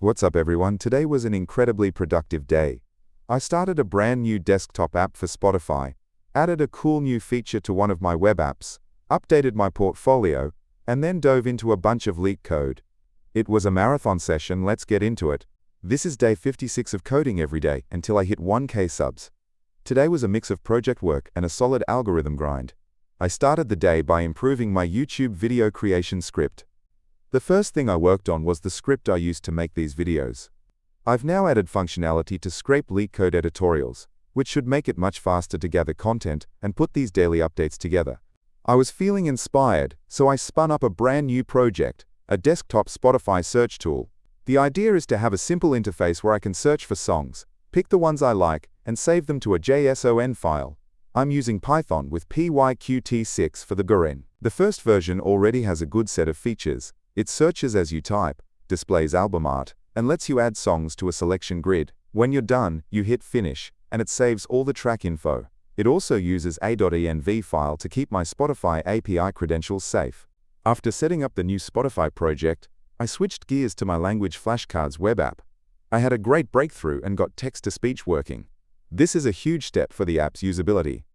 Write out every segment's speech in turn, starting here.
What's up everyone? Today was an incredibly productive day. I started a brand new desktop app for Spotify, added a cool new feature to one of my web apps, updated my portfolio, and then dove into a bunch of LeetCode. It was a marathon session, let's get into it. This is day 56 of coding every day until I hit 1K subs. Today was a mix of project work and a solid algorithm grind. I started the day by improving my YouTube video creation script. The first thing I worked on was the script I used to make these videos. I've now added functionality to scrape LeetCode editorials, which should make it much faster to gather content and put these daily updates together. I was feeling inspired, so I spun up a brand new project, a desktop Spotify search tool. The idea is to have a simple interface where I can search for songs, pick the ones I like, and save them to a JSON file. I'm using Python with PyQt6 for the GURN. The first version already has a good set of features. It searches as you type, displays album art, and lets you add songs to a selection grid. When you're done, you hit finish, and it saves all the track info. It also uses a.env file to keep my Spotify API credentials safe. After setting up the new Spotify project, I switched gears to my language flashcards web app. I had a great breakthrough and got text-to-speech working. This is a huge step for the app's usability.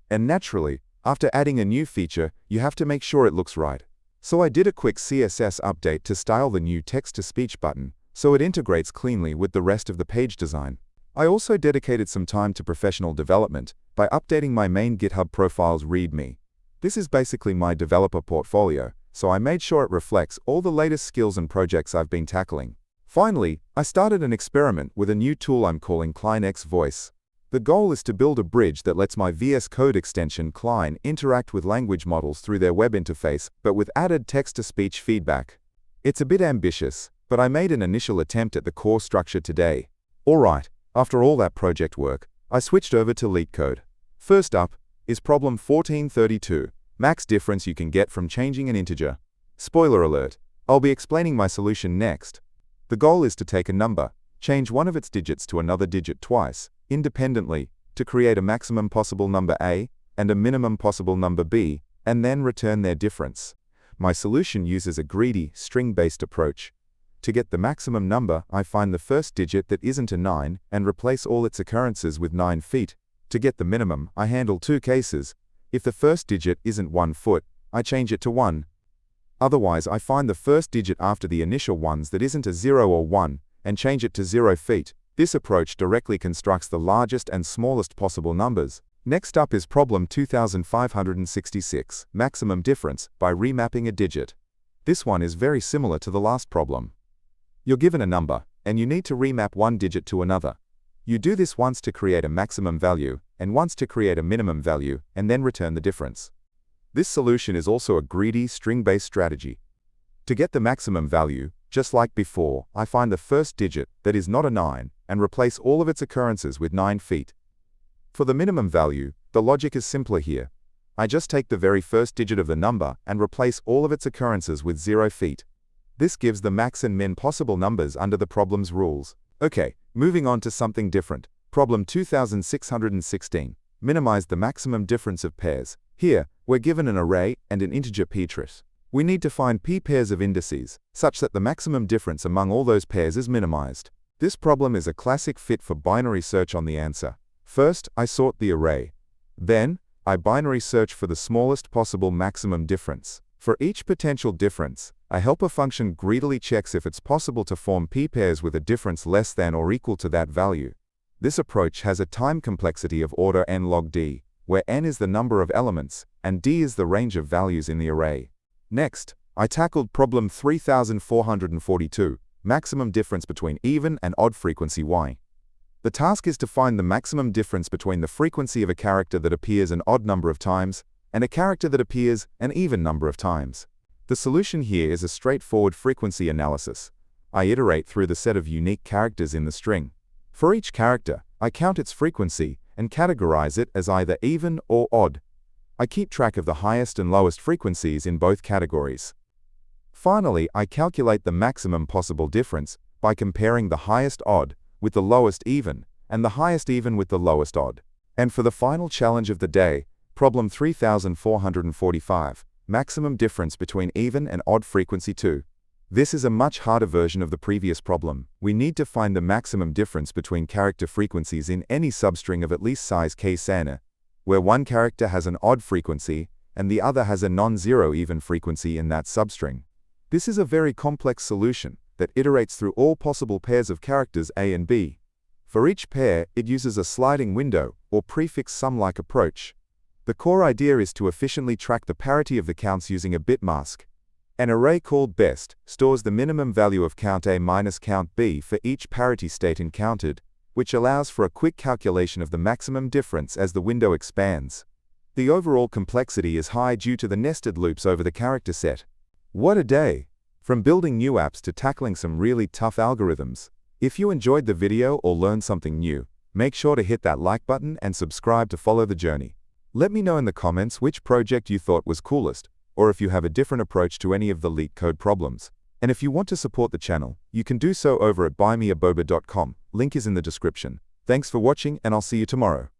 And naturally, after adding a new feature, you have to make sure it looks right. So I did a quick CSS update to style the new text-to-speech button, so it integrates cleanly with the rest of the page design. I also dedicated some time to professional development by updating my main GitHub profile's README. This is basically my developer portfolio, so I made sure it reflects all the latest skills and projects I've been tackling. Finally, I started an experiment with a new tool I'm calling Cline X Voice. The goal is to build a bridge that lets my VS Code extension Cline interact with language models through their web interface, but with added text-to-speech feedback. It's a bit ambitious, but I made an initial attempt at the core structure today. Alright, after all that project work, I switched over to LeetCode. First up is problem 1432, max difference you can get from changing an integer. Spoiler alert, I'll be explaining my solution next. The goal is to take a number, change one of its digits to another digit twice, independently, to create a maximum possible number A and a minimum possible number B, and then return their difference. My solution uses a greedy, string-based approach. To get the maximum number, I find the first digit that isn't a 9 and replace all its occurrences with 9 feet. To get the minimum, I handle two cases. If the first digit isn't 1 foot, I change it to 1. Otherwise, I find the first digit after the initial ones that isn't a 0 or 1, and change it to 0 feet. This approach directly constructs the largest and smallest possible numbers. Next up is problem 2566, maximum difference by remapping a digit. This one is very similar to the last problem. You're given a number, and you need to remap one digit to another. You do this once to create a maximum value, and once to create a minimum value, and then return the difference. This solution is also a greedy, string-based strategy. To get the maximum value, just like before, I find the first digit that is not a 9, and replace all of its occurrences with 9 feet. For the minimum value, the logic is simpler here. I just take the very first digit of the number and replace all of its occurrences with 0 feet. This gives the max and min possible numbers under the problem's rules. Okay, moving on to something different. Problem 2616. Minimize the maximum difference of pairs. Here, we're given an array and an integer p-trait. We need to find p pairs of indices, such that the maximum difference among all those pairs is minimized. This problem is a classic fit for binary search on the answer. First, I sort the array. Then, I binary search for the smallest possible maximum difference. For each potential difference, a helper function greedily checks if it's possible to form p pairs with a difference less than or equal to that value. This approach has a time complexity of order n log d, where n is the number of elements, and d is the range of values in the array. Next, I tackled problem 3442, maximum difference between even and odd frequency y. The task is to find the maximum difference between the frequency of a character that appears an odd number of times and a character that appears an even number of times. The solution here is a straightforward frequency analysis. I iterate through the set of unique characters in the string. For each character, I count its frequency and categorize it as either even or odd. I keep track of the highest and lowest frequencies in both categories. Finally, I calculate the maximum possible difference by comparing the highest odd with the lowest even, and the highest even with the lowest odd. And for the final challenge of the day, problem 3445, maximum difference between even and odd frequency 2. This is a much harder version of the previous problem. We need to find the maximum difference between character frequencies in any substring of at least size k-sana, where one character has an odd frequency and the other has a non-zero even frequency in that substring. This is a very complex solution that iterates through all possible pairs of characters A and B. For each pair, it uses a sliding window or prefix sum-like approach. The core idea is to efficiently track the parity of the counts using a bit mask. An array called best stores the minimum value of count A minus count B for each parity state encountered, which allows for a quick calculation of the maximum difference as the window expands. The overall complexity is high due to the nested loops over the character set. What a day! From building new apps to tackling some really tough algorithms. If you enjoyed the video or learned something new, make sure to hit that like button and subscribe to follow the journey. Let me know in the comments which project you thought was coolest, or if you have a different approach to any of the LeetCode problems. And if you want to support the channel, you can do so over at buymeaboba.com. Link is in the description. Thanks for watching, and I'll see you tomorrow.